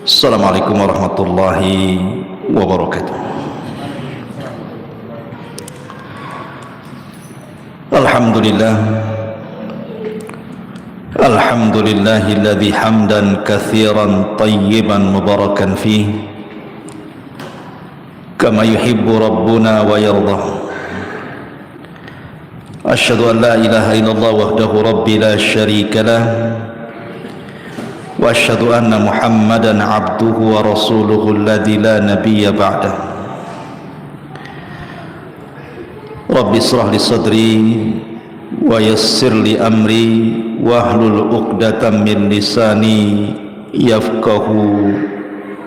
Assalamualaikum warahmatullahi wabarakatuh. Alhamdulillah, alhamdulillahilladzi hamdan katsiran tayyiban mubarakan fih kama yuhibbu rabbuna wa yarda. Asyhadu an la ilaha illallah wahdahu rabbi la syarika lah wa asyhadu anna Muhammadan abduhu wa rasuluhu alladzi la nabiyya ba'dah. Rabbi israh li sadri wa yassir li amri wahlul 'uqdatam min lisani yafqahu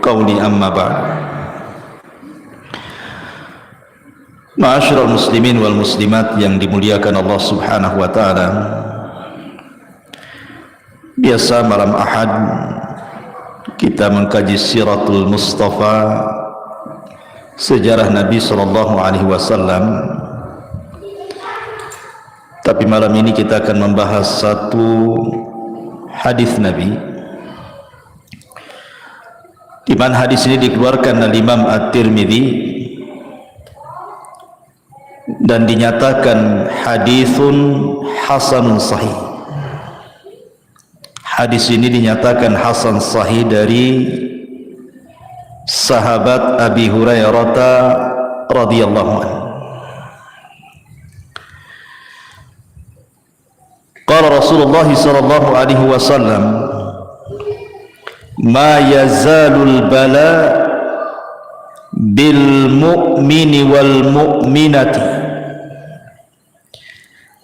qawli, amma ba'd. Ma'asyiral muslimin wal muslimat yang dimuliakan Allah Subhanahu wa taala. Biasa malam Ahad kita mengkaji Siratul Mustafa, sejarah Nabi sallallahu alaihi wasallam. Tapi malam ini kita akan membahas satu hadis Nabi, di mana hadis ini dikeluarkan oleh Imam At-Tirmidzi dan dinyatakan hadisun hasanun sahih. Hadis ini dinyatakan hasan sahih dari sahabat Abi Hurairah radhiyallahu anhu. Qala Rasulullah sallallahu alaihi wasallam, ma yazalul bala bil mu'mini wal mu'minati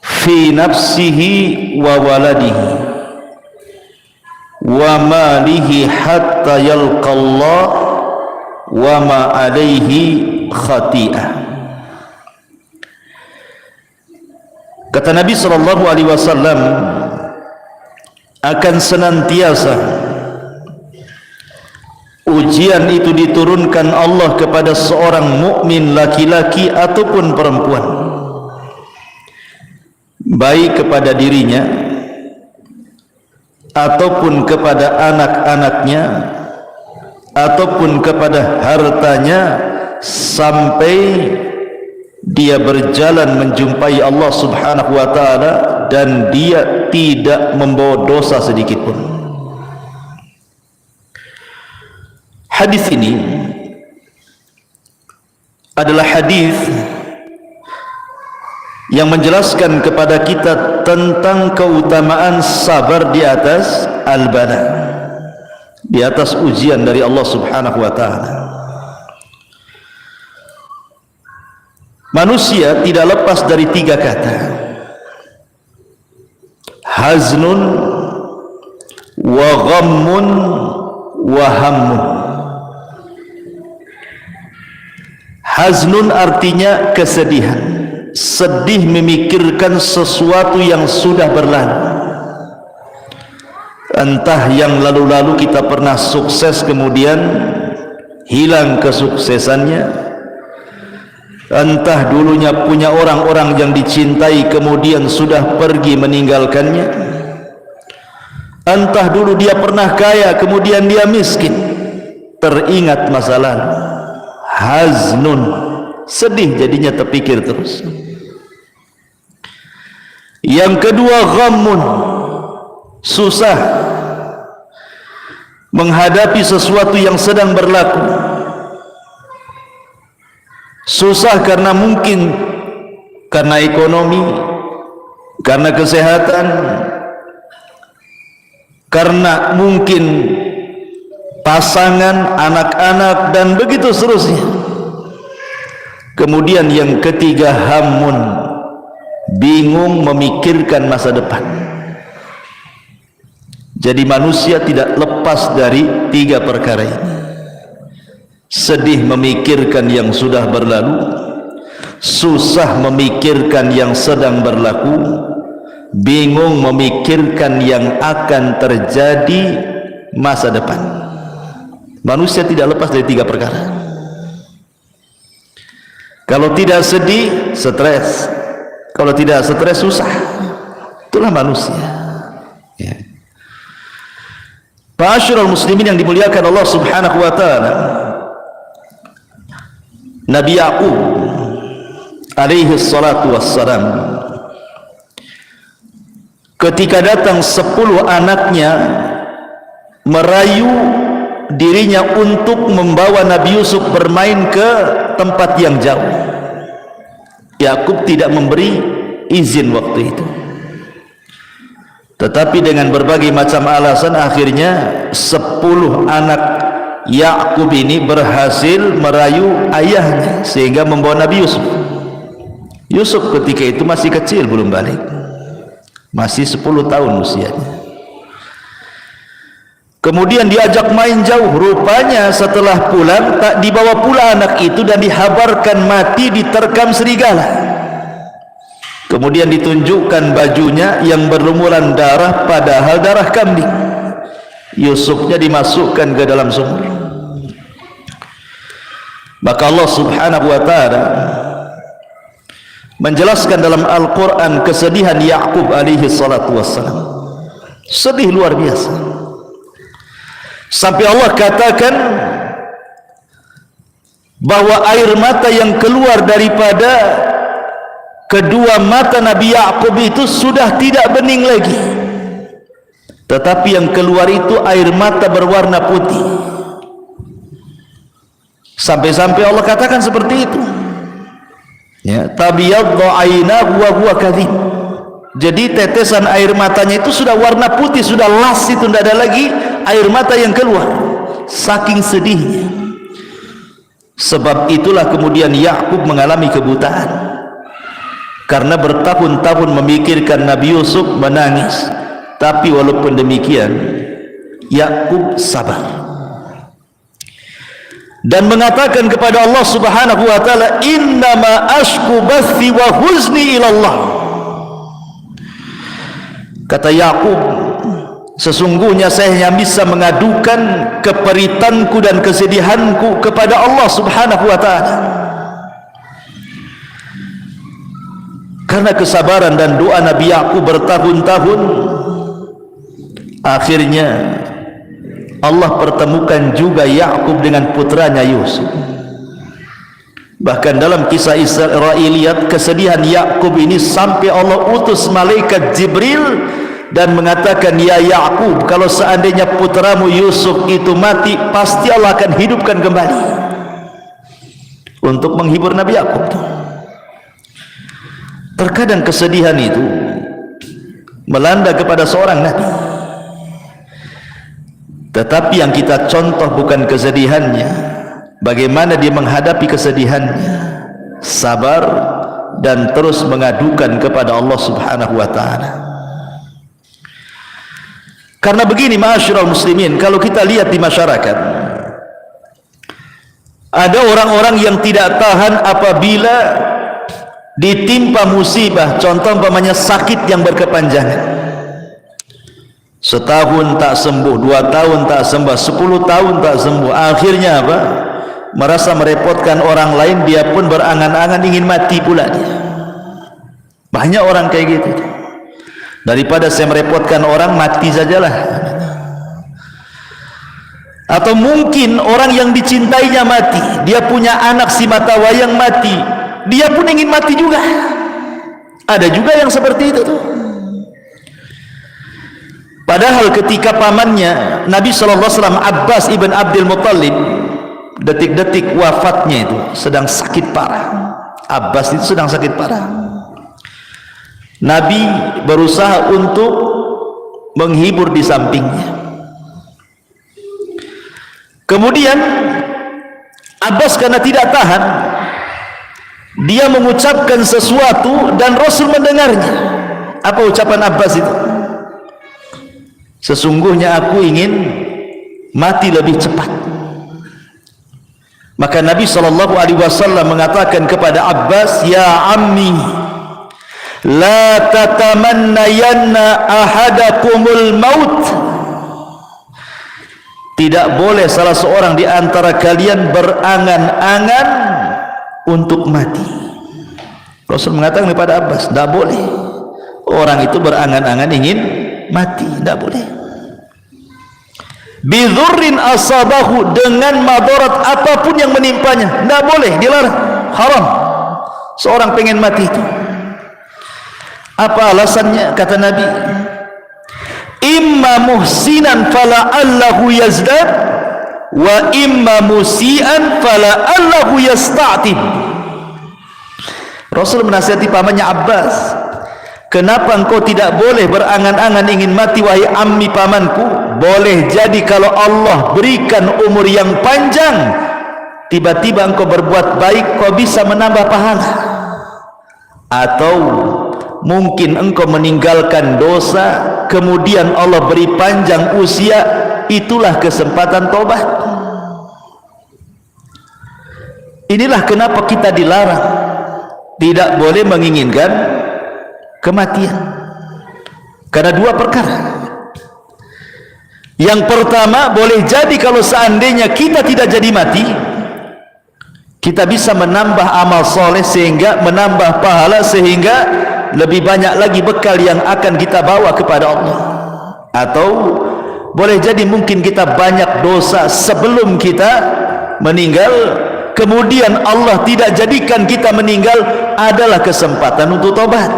fi nafsihi wa waladihi wa malihi hatta yalqallah wa ma alaihi khati'ah. Kata Nabi sallallahu alaihi wasallam, akan senantiasa ujian itu diturunkan Allah kepada seorang mukmin laki-laki ataupun perempuan, baik kepada dirinya ataupun kepada anak-anaknya ataupun kepada hartanya, sampai dia berjalan menjumpai Allah Subhanahu wa taala dan dia tidak membawa dosa sedikit pun. Hadis ini adalah hadis yang menjelaskan kepada kita tentang keutamaan sabar di atas al-bala, di atas ujian dari Allah Subhanahu wa taala. Manusia tidak lepas dari tiga kata: haznun wa ghammun wa hammun. Haznun artinya kesedihan, sedih memikirkan sesuatu yang sudah berlalu. Entah yang lalu-lalu kita pernah sukses kemudian hilang kesuksesannya, entah dulunya punya orang-orang yang dicintai kemudian sudah pergi meninggalkannya, entah dulu dia pernah kaya kemudian dia miskin, teringat masa lalu. Haznun, sedih jadinya, terpikir terus. Yang kedua ghammun, susah menghadapi sesuatu yang sedang berlaku. Susah karena mungkin karena ekonomi, karena kesehatan, karena mungkin pasangan, anak-anak, dan begitu seterusnya. Kemudian yang ketiga hammun, bingung memikirkan masa depan. Jadi manusia tidak lepas dari tiga perkara ini: sedih memikirkan yang sudah berlalu, susah memikirkan yang sedang berlaku, bingung memikirkan yang akan terjadi masa depan. Manusia tidak lepas dari tiga perkara. Kalau tidak sedih, stres. Kalau tidak stres, susah. Itulah manusia. Ya. Ma'asyiral muslimin yang dimuliakan Allah Subhanahu wa taala, Nabi Ya'qub alaihi salatu wassalam, ketika datang 10 anaknya merayu dirinya untuk membawa Nabi Yusuf bermain ke tempat yang jauh, Ya'qub tidak memberi izin waktu itu. Tetapi dengan berbagai macam alasan, akhirnya 10 anak Ya'qub ini berhasil merayu ayahnya sehingga membawa Nabi Yusuf. Yusuf ketika itu masih kecil, belum balik, masih 10 tahun usianya. Kemudian diajak main jauh. Rupanya setelah pulang tak dibawa pula anak itu dan dihabarkan mati diterkam serigala. Kemudian ditunjukkan bajunya yang berlumuran darah, padahal darah kambing. Yusufnya dimasukkan ke dalam sumur. Maka Allah Subhanahu wa taala menjelaskan dalam Al-Quran kesedihan Ya'qub alaihi salatu wassalam. Sedih luar biasa, sampai Allah katakan bahwa air mata yang keluar daripada kedua mata Nabi Ya'qub itu sudah tidak bening lagi, tetapi yang keluar itu air mata berwarna putih. Sampai-sampai Allah katakan seperti itu, ya, tabyaddu aynahu wa huwa kadhib. Jadi tetesan air matanya itu sudah warna putih, sudah las, itu tidak ada lagi air mata yang keluar, saking sedihnya. Sebab itulah kemudian Ya'qub mengalami kebutaan, karena bertahun-tahun memikirkan Nabi Yusuf, menangis. Tapi walaupun demikian Ya'qub sabar dan mengatakan kepada Allah Subhanahu wa taala, innama ashku bathi wa huzni ilallah. Kata Ya'qub, sesungguhnya saya hanya bisa mengadukan keperitanku dan kesedihanku kepada Allah Subhanahu wa taala. Karena kesabaran dan doa Nabi Ya'qub bertahun-tahun, akhirnya Allah pertemukan juga Ya'qub dengan putranya Yusuf. Bahkan dalam kisah Israiliyat, kesedihan Ya'qub ini sampai Allah utus malaikat Jibril dan mengatakan, ya Ya'qub, kalau seandainya putramu Yusuf itu mati, pasti Allah akan hidupkan kembali, untuk menghibur Nabi Ya'qub. Terkadang kesedihan itu melanda kepada seorang nabi, tetapi yang kita contoh bukan kesedihannya, bagaimana dia menghadapi kesedihannya, sabar dan terus mengadukan kepada Allah Subhanahu wa taala. Karena begini, ma'asyiral muslimin, kalau kita lihat di masyarakat, ada orang-orang yang tidak tahan apabila ditimpa musibah. Contoh umpamanya sakit yang berkepanjangan, setahun tak sembuh, 2 tahun tak sembuh, 10 tahun tak sembuh. Akhirnya apa? Merasa merepotkan orang lain, dia pun berangan-angan ingin mati pula dia. Banyak orang kayak gitu. Daripada saya merepotkan orang, mati sajalah. Atau mungkin orang yang dicintainya mati, dia punya anak si mata wayang mati, dia pun ingin mati juga. Ada juga yang seperti itu tuh. Padahal ketika pamannya Nabi SAW, Abbas ibn Abdul Muttalib, detik-detik wafatnya itu sedang sakit parah. Abbas itu sedang sakit parah. Nabi berusaha untuk menghibur di sampingnya. Kemudian Abbas karena tidak tahan, dia mengucapkan sesuatu dan Rasul mendengarnya. Apa ucapan Abbas itu? Sesungguhnya aku ingin mati lebih cepat. Maka Nabi SAW mengatakan kepada Abbas, ya ammi, la tatamannayanna ahadakumul maut. Tidak boleh salah seorang di antara kalian berangan-angan untuk mati. Rasul mengatakan kepada Abbas, tidak boleh orang itu berangan-angan ingin mati, tidak boleh. bidhurrin asabahu, dengan madarat apapun yang menimpanya. Tidak boleh, dilarang, haram. Seorang pengen mati itu. Apa alasannya? Kata Nabi, imma muhsinan fala'allahu yazdad, wa imma musian fala'allahu yasta'tib. Rasul menasihati pamannya Abbas, kenapa engkau tidak boleh berangan-angan ingin mati wahai ammi pamanku? Boleh jadi kalau Allah berikan umur yang panjang, tiba-tiba engkau berbuat baik, kau bisa menambah pahala. Atau mungkin engkau meninggalkan dosa, kemudian Allah beri panjang usia, itulah kesempatan tobat. Inilah kenapa kita dilarang, tidak boleh menginginkan kematian, karena dua perkara. Yang pertama, boleh jadi kalau seandainya kita tidak jadi mati, kita bisa menambah amal soleh, sehingga menambah pahala, sehingga lebih banyak lagi bekal yang akan kita bawa kepada Allah. Atau boleh jadi mungkin kita banyak dosa sebelum kita meninggal, kemudian Allah tidak jadikan kita meninggal, adalah kesempatan untuk tobat.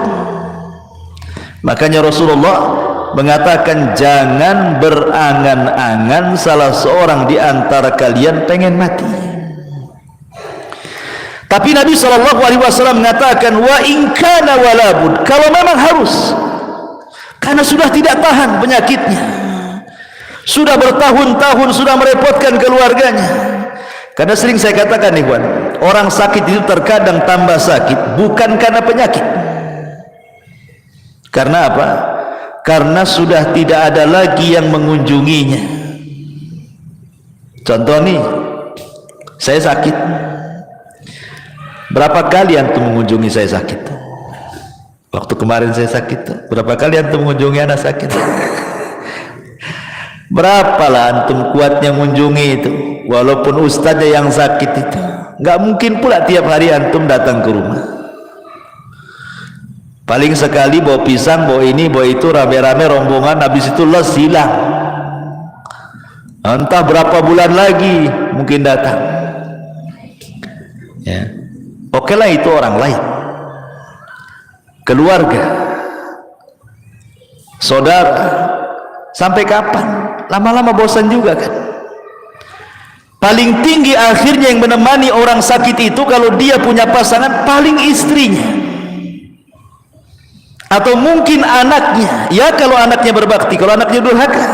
Makanya Rasulullah mengatakan, jangan berangan-angan salah seorang di antara kalian pengen mati. Tapi Nabi SAW mengatakan, wa in kana walabud, kalau memang harus, karena sudah tidak tahan penyakitnya, sudah bertahun-tahun, sudah merepotkan keluarganya. Karena sering saya katakan, ikhwan, orang sakit itu terkadang tambah sakit bukan karena penyakit. Karena apa? Karena sudah tidak ada lagi yang mengunjunginya. Contoh nih, saya sakit. Berapa kali antum mengunjungi saya sakit? Waktu kemarin saya sakit, berapa kali antum mengunjungi anak sakit? Berapalah antum kuatnya mengunjungi itu, walaupun ustaznya yang sakit itu. Nggak mungkin pula tiap hari antum datang ke rumah. Paling sekali bawa pisang, bawa ini, bawa itu, rame-rame rombongan, habis itu les, hilang. Entah berapa bulan lagi mungkin datang. Ya, oke lah, itu orang lain, keluarga, saudara. Sampai kapan? Lama-lama bosan juga kan. Paling tinggi akhirnya yang menemani orang sakit itu, kalau dia punya pasangan, paling istrinya, atau mungkin anaknya. Ya kalau anaknya berbakti, kalau anaknya durhaka.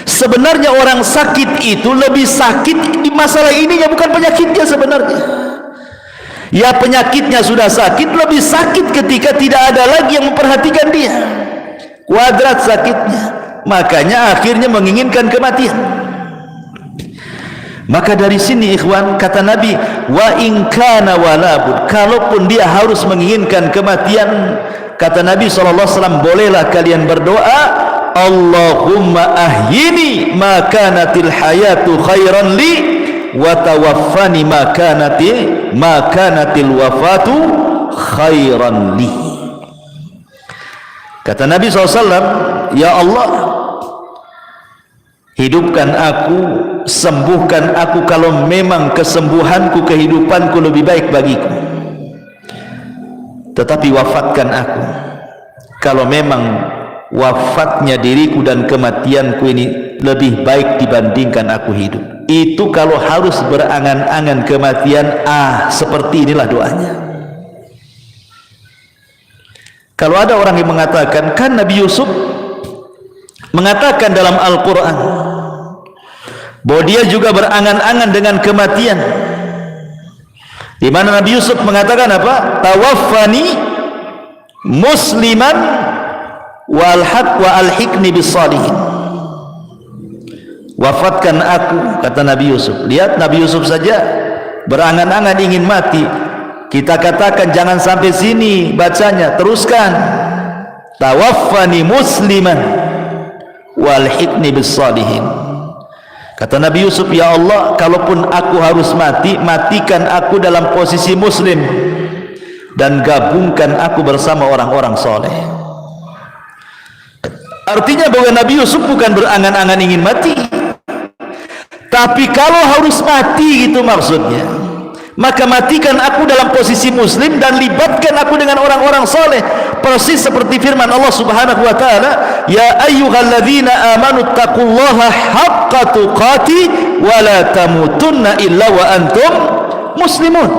Sebenarnya orang sakit itu lebih sakit di masalah ininya, bukan penyakitnya sebenarnya. Ya penyakitnya sudah sakit, lebih sakit ketika tidak ada lagi yang memperhatikan dia. Kuadrat sakitnya, makanya akhirnya menginginkan kematian. Maka dari sini ikhwan, kata Nabi, wa in kana walabud, kalaupun dia harus menginginkan kematian, kata Nabi SAW, bolehlah kalian berdoa, Allahumma ahyini ma kanatil hayatu khairan li, wa tawaffani ma kanatil wafatu khairan li. Kata Nabi SAW, ya Allah, hidupkan aku, sembuhkan aku kalau memang kesembuhanku, kehidupanku lebih baik bagiku. Tetapi wafatkan aku kalau memang wafatnya diriku dan kematianku ini lebih baik dibandingkan aku hidup. Itu kalau harus berangan-angan kematian, seperti inilah doanya. Kalau ada orang yang mengatakan, kan Nabi Yusuf mengatakan dalam Al-Quran bahwa dia juga berangan-angan dengan kematian, di mana Nabi Yusuf mengatakan apa? Tawaffani musliman wa alhiqni bis-salihin. Wafatkan aku, kata Nabi Yusuf. Lihat, Nabi Yusuf saja berangan-angan ingin mati. Kita katakan jangan sampai sini bacanya, teruskan. Tawaffani musliman walhiqni bis-salihin. Kata Nabi Yusuf, ya Allah, kalaupun aku harus mati, matikan aku dalam posisi muslim dan gabungkan aku bersama orang-orang soleh. Artinya bahwa Nabi Yusuf bukan berangan-angan ingin mati, tapi kalau harus mati gitu maksudnya, maka matikan aku dalam posisi muslim dan libatkan aku dengan orang-orang soleh, persis seperti firman Allah Subhanahu wa taala, ya ayyuhalladzina amanu taqullaha haqqa tuqati wa la tamutunna illa wa antum muslimun.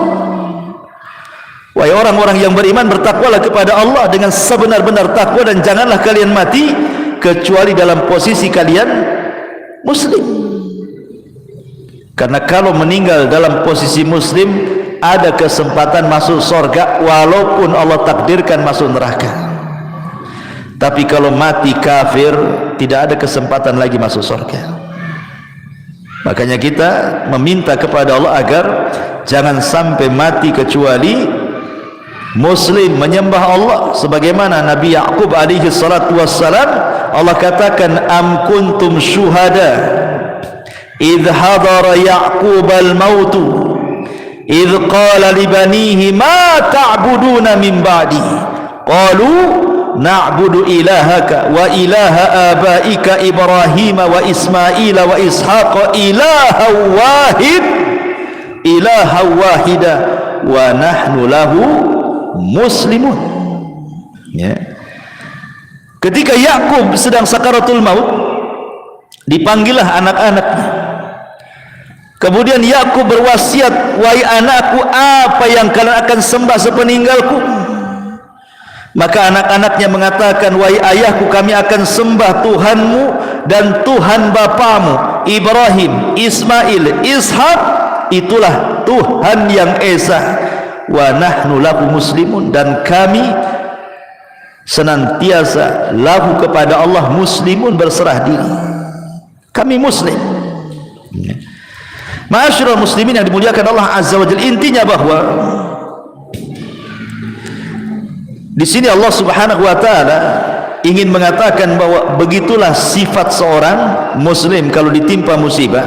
Wahai orang-orang yang beriman, bertakwalah kepada Allah dengan sebenar-benar takwa dan janganlah kalian mati kecuali dalam posisi kalian muslim. Karena kalau meninggal dalam posisi muslim ada kesempatan masuk surga walaupun Allah takdirkan masuk neraka. Tapi kalau mati kafir tidak ada kesempatan lagi masuk surga. Makanya kita meminta kepada Allah agar jangan sampai mati kecuali muslim, menyembah Allah sebagaimana Nabi Yaqub alaihi salatu wassalam. Allah katakan, am kuntum syuhada idh hadara Yaqub al-maut idh qala li banihi ma ta'buduna min ba'di qalu na'budu ilahaka wa ilaha abaika Ibrahim wa Ismail wa Ishaq ilaha wahida wa nahnu lahu muslimun. Ya. Ketika Yakub sedang sakaratul maut, dipanggillah anak-anaknya. Kemudian Yakub berwasiat, wahai anakku, apa yang kalian akan sembah sepeninggalku? Maka anak-anaknya mengatakan, wahai ayahku, kami akan sembah Tuhanmu dan Tuhan bapamu Ibrahim, Ismail, Ishak, itulah Tuhan yang esa. Wa nahnu lahu muslimun, dan kami senantiasa lahu kepada Allah muslimun, berserah diri. Kami muslim. Ma'asyiral muslimin yang dimuliakan Allah Azza wa Jalla, intinya bahwa di sini Allah Subhanahu wa taala ingin mengatakan bahwa begitulah sifat seorang muslim kalau ditimpa musibah.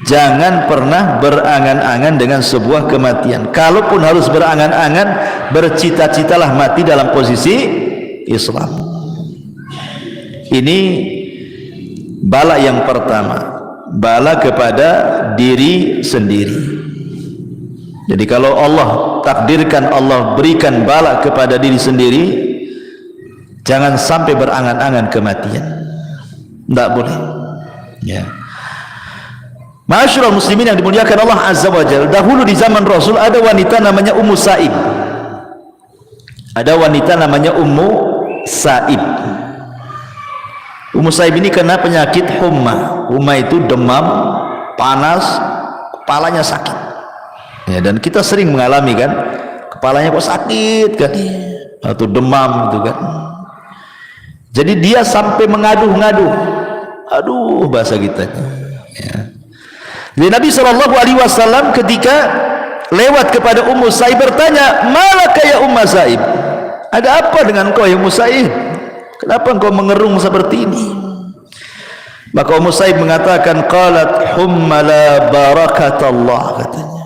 Jangan pernah berangan-angan dengan sebuah kematian. Kalaupun harus berangan-angan, bercita-citalah mati dalam posisi Islam. Ini bala yang pertama, bala kepada diri sendiri. Jadi kalau Allah takdirkan, Allah berikan bala kepada diri sendiri, jangan sampai berangan-angan kematian. Tidak boleh. Ya. Ma'asyiral muslimin yang dimuliakan Allah Azza wa Jalla, dahulu di zaman Rasul ada wanita namanya Ummu Sa'ib. Ada wanita namanya Ummu Sa'ib. Ummu Sa'ib ini kena penyakit humma. Humma itu demam, panas, kepalanya sakit. Ya, dan kita sering mengalami kan, kepalanya kok sakit kan, atau demam itu kan. Jadi dia sampai mengaduh-ngaduh. Aduh, bahasa kita. Ya. Jadi Nabi SAW ketika lewat kepada Ummu Sa'ib bertanya, malaka ya Ummu Sa'ib, ada apa dengan kau ya Ummu Sa'ib? Kenapa engkau mengerung seperti ini? Maka Ummu Sa'ib mengatakan, qalat humma la barakatallah, katanya,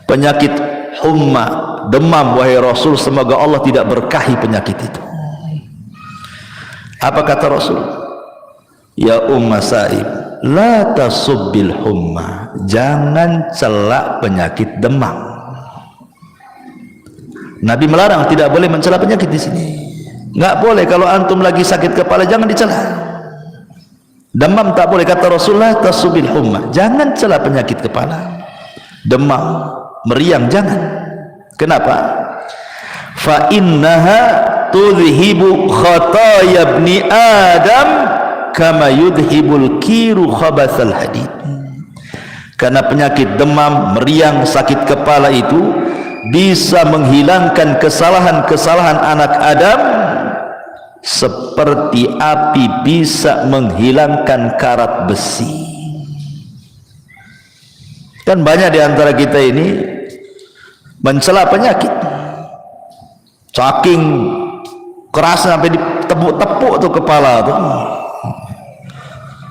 penyakit humma, demam wahai Rasul, semoga Allah tidak berkahi penyakit itu. Apa kata Rasul? Ya Ummu Sa'ib, la tasubbil humma, jangan celak penyakit demam. Nabi melarang, tidak boleh mencela penyakit di sini. Enggak boleh, kalau antum lagi sakit kepala jangan dicela. Demam tak boleh, kata Rasulullah, tasubbil humma, jangan cela penyakit kepala. Demam, meriang jangan. Kenapa? Fa innaha tudhibu khataya ibni Adam kama yudhibul kiru khabathal hadid. Karena penyakit demam, meriang, sakit kepala itu bisa menghilangkan kesalahan-kesalahan anak Adam seperti api bisa menghilangkan karat besi. Kan banyak di antara kita ini mencela penyakit, saking keras sampai ditepuk-tepuk tuh kepala tuh.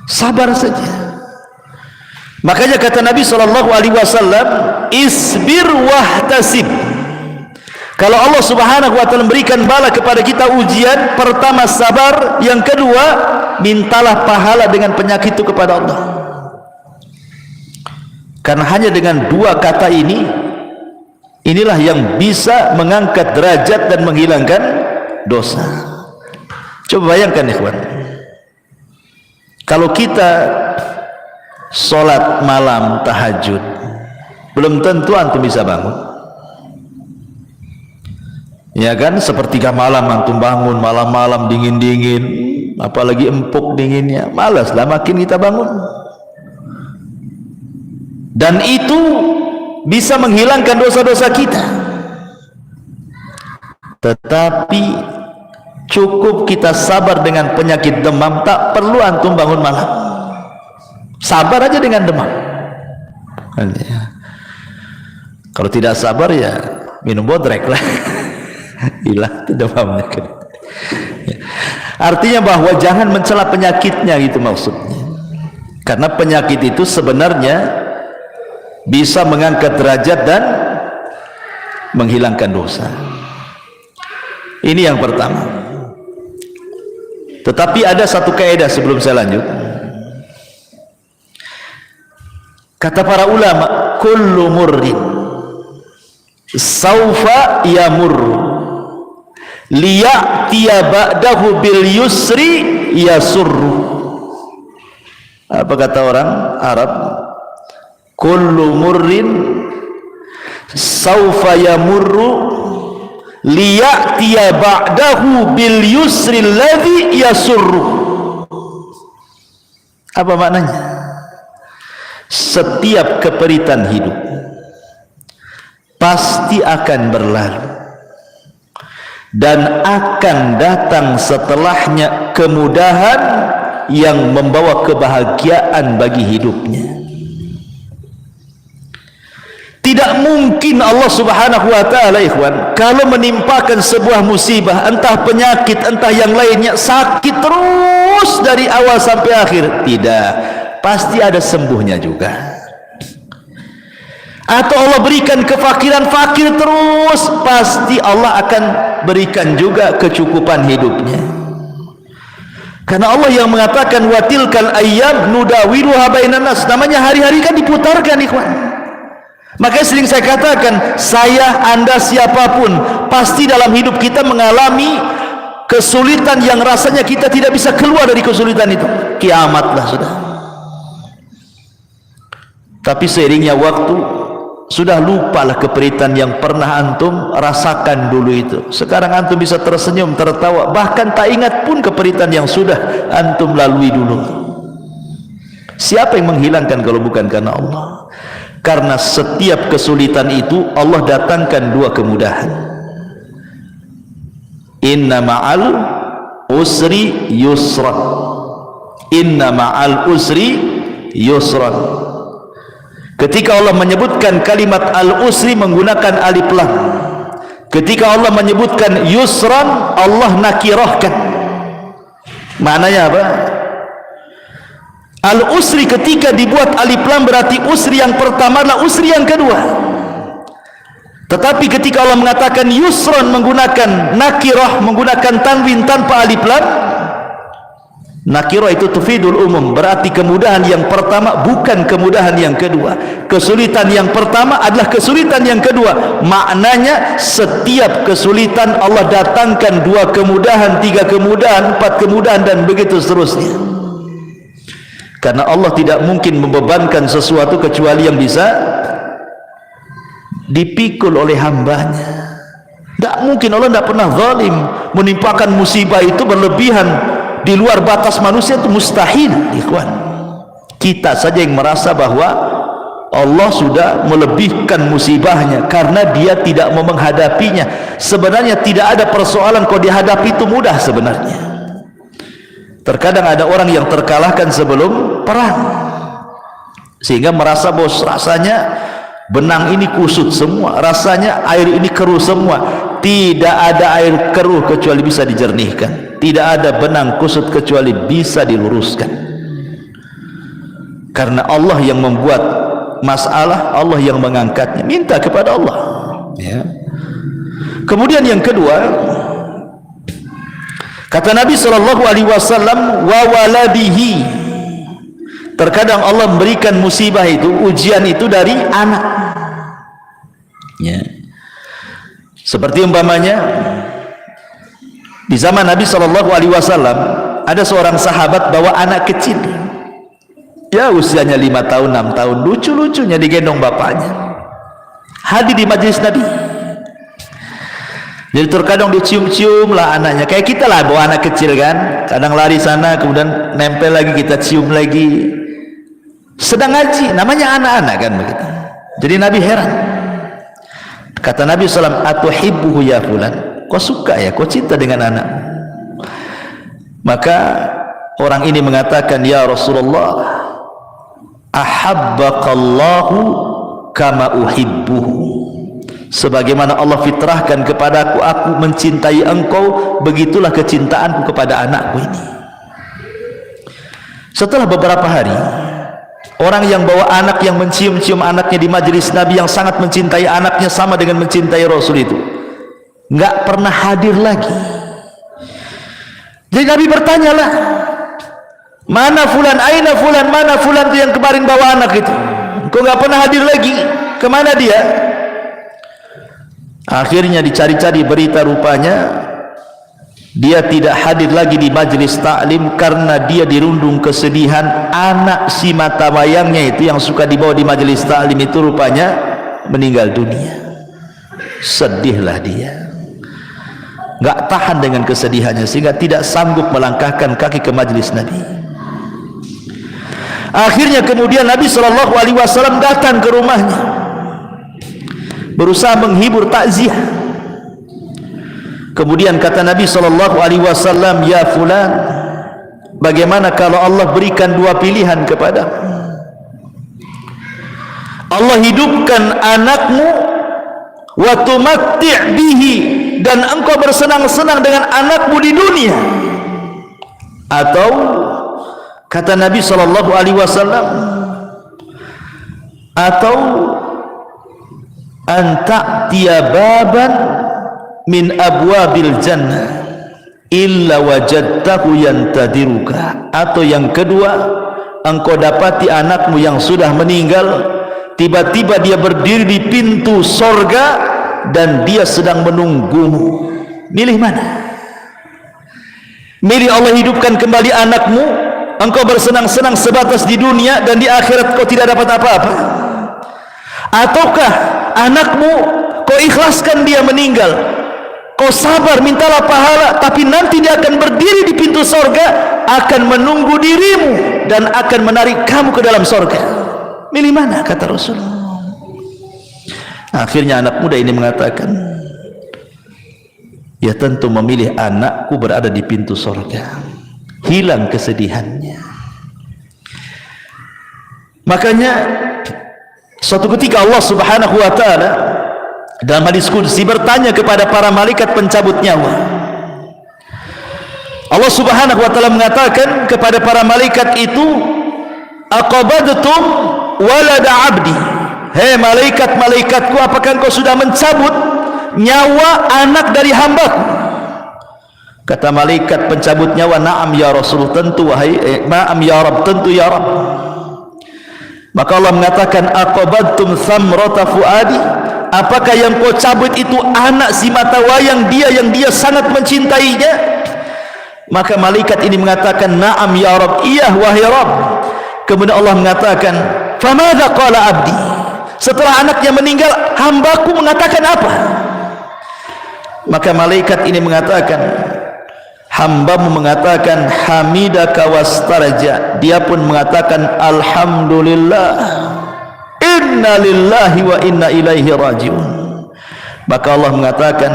Sabar saja. Makanya kata Nabi SAW, isbir wahtasib, Kalau Allah Subhanahu wa taala memberikan bala kepada kita ujian, pertama sabar, yang kedua mintalah pahala dengan penyakit itu kepada Allah. Karena hanya dengan dua kata ini, inilah yang bisa mengangkat derajat dan menghilangkan dosa. Coba bayangkan ikhwan, kalau kita sholat malam tahajud, belum tentu antum bisa bangun. Ya kan, sepertiga malam antum bangun, malam-malam dingin-dingin, apalagi empuk dinginnya, malaslah makin kita bangun. Dan itu bisa menghilangkan dosa-dosa kita. Tetapi cukup kita sabar dengan penyakit demam, tak perlu antum bangun malam. Sabar aja dengan demam. Kalau tidak sabar ya minum bodrek lah. Hilang itu demamnya. Artinya bahwa jangan mencela penyakitnya, gitu maksudnya. Karena penyakit itu sebenarnya bisa mengangkat derajat dan menghilangkan dosa. Ini yang pertama. Tetapi ada satu kaidah sebelum saya lanjut. Kata para ulama, kullu murrin saufa yamurru liya'tiya ba'dahu bil yusri yasurru. Apa kata orang Arab? Kullu murrin saufa yamurru liya'tiya ba'dahu bil yusri alladhi yasurru. Apa maknanya? Setiap keperitan hidup pasti akan berlalu, dan akan datang setelahnya kemudahan yang membawa kebahagiaan bagi hidupnya. Tidak mungkin Allah Subhanahu wa taala ikhwan, kalau menimpakan sebuah musibah, entah penyakit, entah yang lainnya, sakit terus dari awal sampai akhir, tidak, pasti ada sembuhnya juga. Atau Allah berikan kefakiran, fakir terus, pasti Allah akan berikan juga kecukupan hidupnya. Karena Allah yang mengatakan wa tilkal ayyam nudawiluha bainan nas, namanya hari-hari kan diputarkan ikhwan. Makanya sering saya katakan, saya, anda, siapapun, pasti dalam hidup kita mengalami kesulitan yang rasanya kita tidak bisa keluar dari kesulitan itu. Kiamatlah sudah. Tapi seiringnya waktu, sudah lupalah keperitan yang pernah antum rasakan dulu itu. Sekarang antum bisa tersenyum, tertawa, bahkan tak ingat pun keperitan yang sudah antum lalui dulu. Siapa yang menghilangkan kalau bukan karena Allah? Karena setiap kesulitan itu Allah datangkan dua kemudahan. Inna ma'al usri yusran. Inna ma'al usri yusran. Ketika Allah menyebutkan kalimat al-usri menggunakan alif lam. Ketika Allah menyebutkan yusran, Allah nakirahkan. Maknanya apa? Al-usri ketika dibuat alif lam berarti usri yang pertama adalah usri yang kedua. Tetapi ketika Allah mengatakan yusran menggunakan nakirah, menggunakan tanwin tanpa alif lam, nakirah itu tufidul umum, berarti kemudahan yang pertama bukan kemudahan yang kedua. Kesulitan yang pertama adalah kesulitan yang kedua. Maknanya setiap kesulitan Allah datangkan dua kemudahan, tiga kemudahan, empat kemudahan, dan begitu seterusnya. Karena Allah tidak mungkin membebankan sesuatu kecuali yang bisa dipikul oleh hambanya. Tidak mungkin, Allah tidak pernah zalim. Menimpakan musibah itu berlebihan di luar batas manusia, itu mustahil ikhwan. Kita saja yang merasa bahwa Allah sudah melebihkan musibahnya karena dia tidak mau menghadapinya. Sebenarnya tidak ada persoalan kalau dihadapi itu mudah sebenarnya. Terkadang ada orang yang terkalahkan sebelum perang, sehingga merasa bos, rasanya benang ini kusut semua, rasanya air ini keruh semua. Tidak ada air keruh kecuali bisa dijernihkan. Tidak ada benang kusut kecuali bisa diluruskan. Karena Allah yang membuat masalah, Allah yang mengangkatnya. Minta kepada Allah, ya. Kemudian yang kedua, kata Nabi SAW, wa waladihi. Terkadang Allah memberikan musibah itu, ujian itu dari anak. Ya. Seperti umpamanya di zaman Nabi SAW ada seorang sahabat bawa anak kecil. Ya usianya 5 tahun, 6 tahun, lucu-lucunya digendong bapaknya. Hadir di majelis Nabi. Jadi terkadang dicium-cium lah anaknya, kayak kita lah bawa anak kecil kan, kadang lari sana kemudian nempel lagi, kita cium lagi, sedang ngaji, namanya anak-anak kan begitu. Jadi Nabi heran, kata Nabi SAW, atuhibbuhu ya fulan, kau suka ya, kau cinta dengan anak? Maka orang ini mengatakan, ya Rasulullah, ahabbaqallahu kama uhibbuhu. Sebagaimana Allah fitrahkan kepadaku, aku mencintai engkau, begitulah kecintaanku kepada anakku ini. Setelah beberapa hari, orang yang bawa anak, yang mencium-cium anaknya di majelis Nabi, yang sangat mencintai anaknya sama dengan mencintai Rasul itu, enggak pernah hadir lagi. Jadi Nabi bertanyalah, mana fulan, aina fulan, mana fulan itu yang kemarin bawa anak itu, kok enggak pernah hadir lagi, kemana dia? Akhirnya dicari-cari berita, rupanya dia tidak hadir lagi di majelis taklim karena dia dirundung kesedihan. Anak si mata wayangnya itu yang suka dibawa di majelis taklim itu rupanya meninggal dunia. Sedihlah dia, nggak tahan dengan kesedihannya sehingga tidak sanggup melangkahkan kaki ke majelis Nabi. Akhirnya kemudian Nabi SAW datang ke rumahnya, berusaha menghibur, takziah. Kemudian kata Nabi SAW, ya fulan, bagaimana kalau Allah berikan dua pilihan kepadamu? Allah hidupkan anakmu wa tumatti' bihi, dan engkau bersenang-senang dengan anakmu di dunia, atau kata Nabi SAW, atau anta'tiya baban min abwabil jannah illa wajadtahu yantadiruka, atau yang kedua, engkau dapati anakmu yang sudah meninggal, tiba-tiba dia berdiri di pintu sorga dan dia sedang menunggumu. Milih mana? Milih Allah hidupkan kembali anakmu, engkau bersenang-senang sebatas di dunia dan di akhirat kau tidak dapat apa-apa, ataukah anakmu kau ikhlaskan dia meninggal, kau sabar, mintalah pahala, tapi nanti dia akan berdiri di pintu sorga, akan menunggu dirimu dan akan menarik kamu ke dalam sorga. Milih mana? Kata Rasulullah. Akhirnya anak muda ini mengatakan, ya tentu memilih anakku berada di pintu sorga. Hilang kesedihannya. Makanya suatu ketika Allah Subhanahu wa ta'ala dalam hadis qudsi bertanya kepada para malaikat pencabut nyawa. Allah Subhanahu wa ta'ala mengatakan kepada para malaikat itu, aqabadtum walada abdi, hei malaikat-malaikatku, apakah engkau sudah mencabut nyawa anak dari hambaku? Kata malaikat pencabut nyawa, na'am ya Rasul, tentu wahai na'am ya Rabb, tentu ya Rabb. Maka Allah mengatakan, aqabadtum thamrata fuadi, apakah yang kau cabut itu anak si mata wayang dia yang dia sangat mencintainya? Maka malaikat ini mengatakan, na'am ya Rabb, iya wahai Rabb. Kemudian Allah mengatakan, famadza qala abdi, setelah anaknya meninggal hambaku mengatakan apa? Maka malaikat ini mengatakan, hambamu mengatakan hamidaka wastarja, dia pun mengatakan alhamdulillah, inna lillahi wa inna ilaihi rajiun. Maka Allah mengatakan,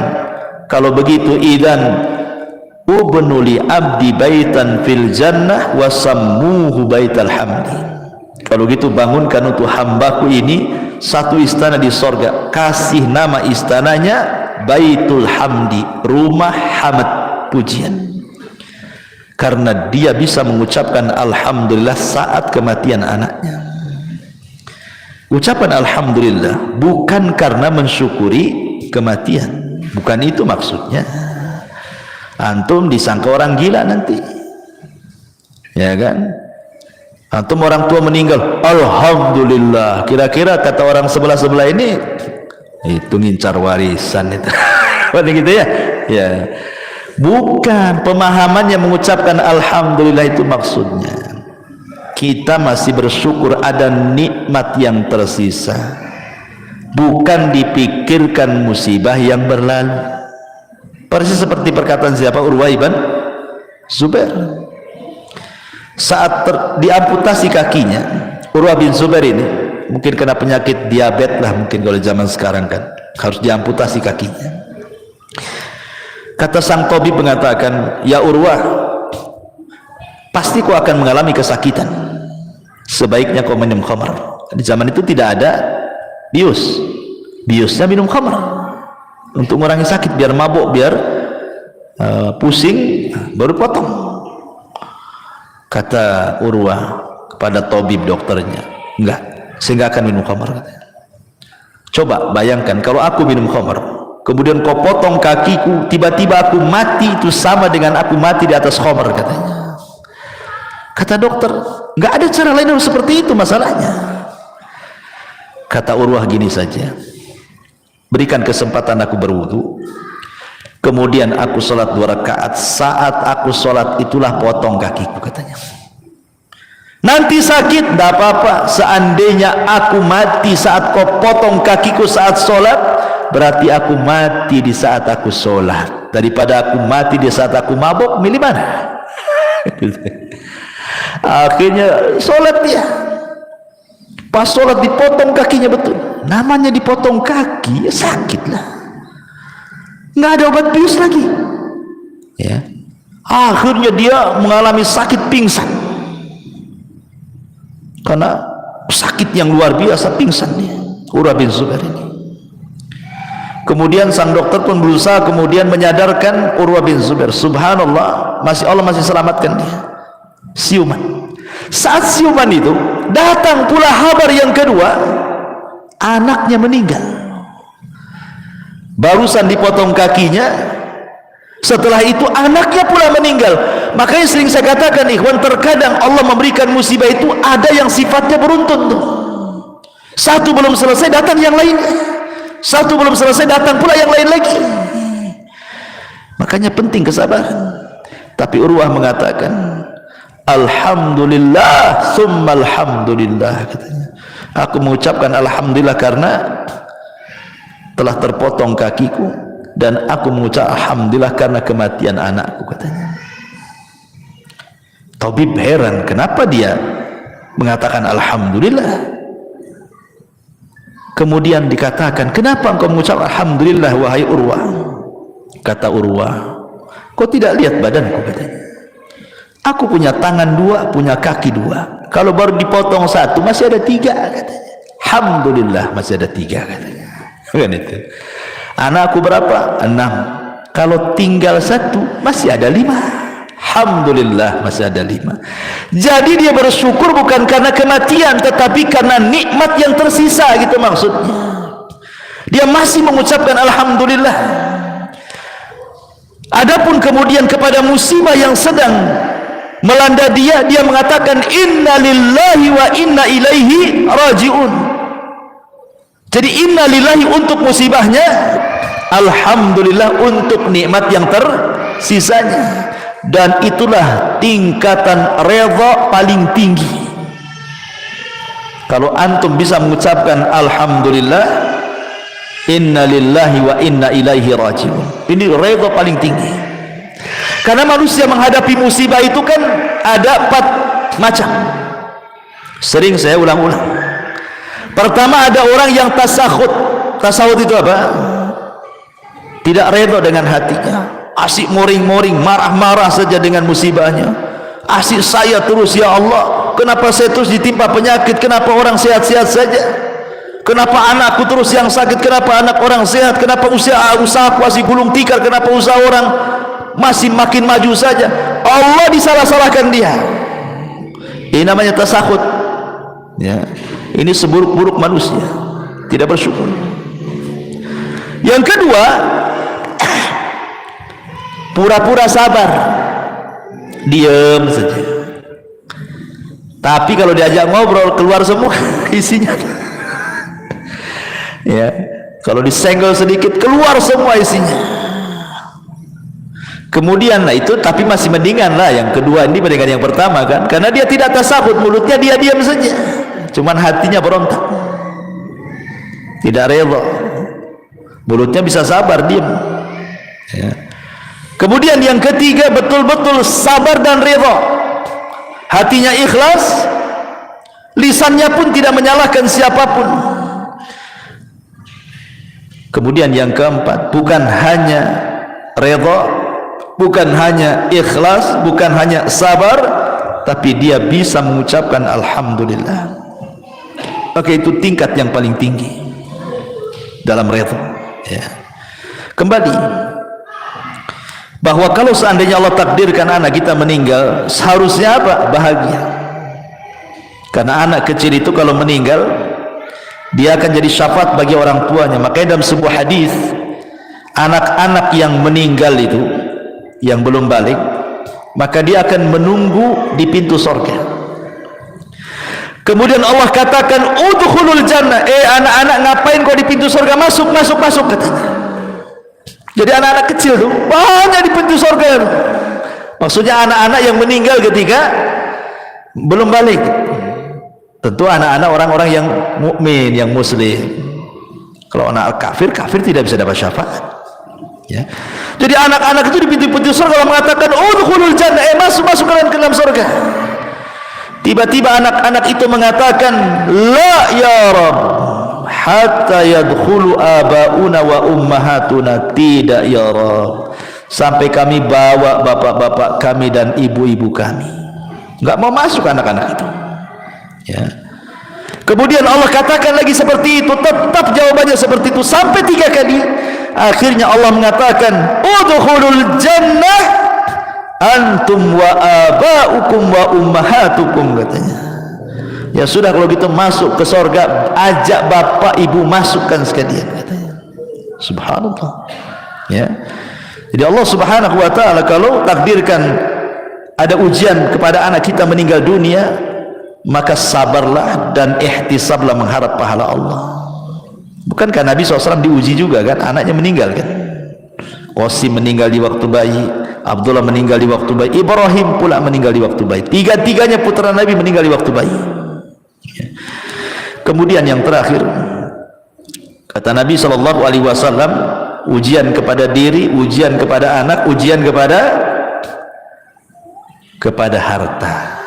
kalau begitu idzan ubnu li abdi baitan fil jannah wa sammuhu baital hamdi. Kalau gitu bangunkan untuk hambaku ini satu istana di sorga, kasih nama istananya Baitul Hamdi, rumah hamd, pujian, karena dia bisa mengucapkan alhamdulillah saat kematian anaknya. Ucapan alhamdulillah bukan karena mensyukuri kematian, Bukan itu maksudnya. Antum disangka orang gila nanti, ya kan? Antum orang tua meninggal, alhamdulillah. Kira-kira kata orang sebelah ini itu ngincar warisan itu. Gitu ya? Ya. Bukan, pemahaman yang mengucapkan alhamdulillah itu maksudnya kita masih bersyukur ada nikmat yang tersisa, bukan dipikirkan musibah yang berlalu. Persis seperti perkataan siapa? Urwah ibn Zubair. Saat diamputasi kakinya, Urwah bin Zubair ini mungkin kena penyakit diabetes lah, mungkin kalau zaman sekarang kan harus diamputasi kakinya. Kata sang tabib mengatakan, ya Urwah, pasti kau akan mengalami kesakitan, sebaiknya kau minum khamr. Di zaman itu tidak ada biusnya minum khamr untuk mengurangi sakit, biar mabuk, biar pusing, baru potong. Kata Urwah kepada tabib dokternya, enggak, saya enggak akan minum khamr. Coba bayangkan kalau aku minum khamr, kemudian kau potong kakiku, tiba-tiba aku mati, itu sama dengan aku mati di atas khamr, katanya. Kata dokter, enggak ada cara lain seperti itu masalahnya. Kata Urwah, gini saja, berikan kesempatan aku berwudu, kemudian aku sholat 2 rakaat. Saat aku sholat itulah potong kakiku, katanya. Nanti sakit, tidak apa-apa. Seandainya aku mati saat kau potong kakiku saat sholat, berarti aku mati di saat aku sholat. Daripada aku mati di saat aku mabuk, milih mana? Akhirnya sholat dia. Pas sholat dipotong kakinya, betul. Namanya dipotong kaki, ya sakit lah. Nggak ada obat bius lagi. Ya. Akhirnya dia mengalami sakit pingsan. Karena sakit yang luar biasa, pingsan dia. Urwah bin Zubair ini. Kemudian sang dokter pun berusaha kemudian menyadarkan Urwah bin Zubair. Subhanallah, Allah masih selamatkan dia. Siuman. Saat siuman itu datang pula kabar yang kedua, anaknya meninggal. Barusan dipotong kakinya, setelah itu anaknya pula meninggal. Makanya sering saya katakan, ikhwan, terkadang Allah memberikan musibah itu ada yang sifatnya beruntun tuh. Satu belum selesai datang yang lainnya, satu belum selesai datang pula yang lain lagi. Makanya penting kesabaran. Tapi Urwah mengatakan, alhamdulillah summa alhamdulillah, katanya. Aku mengucapkan alhamdulillah karena telah terpotong kakiku, dan aku mengucap alhamdulillah karena kematian anakku, katanya. Tabib heran, kenapa dia mengatakan alhamdulillah? Kemudian dikatakan, kenapa engkau mengucap alhamdulillah wahai Urwah? Kata Urwah, kau tidak lihat badanku, katanya. Aku punya tangan 2, punya kaki 2. Kalau baru dipotong 1 masih ada 3, katanya. Alhamdulillah masih ada 3, katanya. Kan itu. Anakku berapa? 6. Kalau tinggal 1 masih ada 5. Alhamdulillah masih ada 5. Jadi dia bersyukur bukan karena kematian, tetapi karena nikmat yang tersisa, gitu maksudnya. Dia masih mengucapkan alhamdulillah. Adapun kemudian kepada musibah yang sedang melanda dia, dia mengatakan inna lillahi wa inna ilaihi raji'un. Jadi inna lillahi untuk musibahnya, alhamdulillah untuk nikmat yang tersisanya. Dan itulah tingkatan redha paling tinggi. Kalau antum bisa mengucapkan alhamdulillah, inna lillahi wa inna ilaihi raji'un, ini redha paling tinggi. Karena manusia menghadapi musibah itu kan ada 4 macam. Sering saya ulang-ulang. Pertama, ada orang yang tasakhut. Tasakhut itu apa? Tidak redha dengan hatinya, asik moring-moring, marah-marah saja dengan musibahnya. Asik saya terus, ya Allah, kenapa saya terus ditimpa penyakit? Kenapa orang sehat-sehat saja? Kenapa anakku terus yang sakit? Kenapa anak orang sehat? Kenapa usahaku masih gulung tikar? Kenapa usaha orang masih makin maju saja? Allah disalah-salahkan dia. Ini namanya tasakhut. Ya, ini seburuk-buruk manusia, tidak bersyukur. Yang kedua, pura-pura sabar, diam saja. Tapi kalau diajak ngobrol keluar semua isinya. Ya, kalau disenggol sedikit keluar semua isinya. Kemudian lah itu, tapi masih mendingan lah yang kedua ini dibandingkan yang pertama kan, karena dia tidak tasahud, mulutnya dia diam saja, cuman hatinya berontak, tidak rela, mulutnya bisa sabar diam. Ya. Kemudian yang ketiga betul-betul sabar dan rela, hatinya ikhlas, lisannya pun tidak menyalahkan siapapun. Kemudian yang keempat, bukan hanya rela, bukan hanya ikhlas, bukan hanya sabar, tapi dia bisa mengucapkan alhamdulillah. Maka itu tingkat yang paling tinggi dalam redha. Ya. Kembali bahwa kalau seandainya Allah takdirkan anak kita meninggal, seharusnya apa? Bahagia. Karena anak kecil itu kalau meninggal, dia akan jadi syafaat bagi orang tuanya. Makanya dalam sebuah hadis, anak-anak yang meninggal itu, yang belum balik, maka dia akan menunggu di pintu surga. Kemudian Allah katakan, udkhulul jannah, anak-anak ngapain kau di pintu surga, masuk katanya. Jadi anak-anak kecil tuh banyak di pintu surga. Maksudnya anak-anak yang meninggal ketika belum balik. Tentu anak-anak orang-orang yang mukmin, yang muslim. Kalau anak kafir tidak bisa dapat syafaat. Ya. Jadi anak-anak itu di pintu-pintu surga Allah mengatakan udkhulul jannah, masuk kalian ke dalam surga. Tiba-tiba anak-anak itu mengatakan la ya Rabb hatta yadkhulu abauna wa ummahatuna, tidak ya Rabb, sampai kami bawa bapak-bapak kami dan ibu-ibu kami. Enggak mau masuk anak-anak itu. Ya. Kemudian Allah katakan lagi seperti itu, tetap jawabannya seperti itu sampai 3 kali. Akhirnya Allah mengatakan udkhulul jannah antum wa abaukum wa ummahatukum, katanya. Ya sudah kalau gitu masuk ke surga, ajak bapak ibu masukkan sekalian, katanya. Subhanallah. Ya. Jadi Allah Subhanahu wa taala kalau takdirkan ada ujian kepada anak kita meninggal dunia, maka sabarlah dan ihtisablah mengharap pahala Allah. Bukankah Nabi SAW diuji juga kan, anaknya meninggal kan? Qasim meninggal di waktu bayi, Abdullah meninggal di waktu bayi, Ibrahim pula meninggal di waktu bayi. Tiga-tiganya putra Nabi meninggal di waktu bayi. Kemudian yang terakhir, kata Nabi SAW, ujian kepada diri, ujian kepada anak, ujian kepada harta.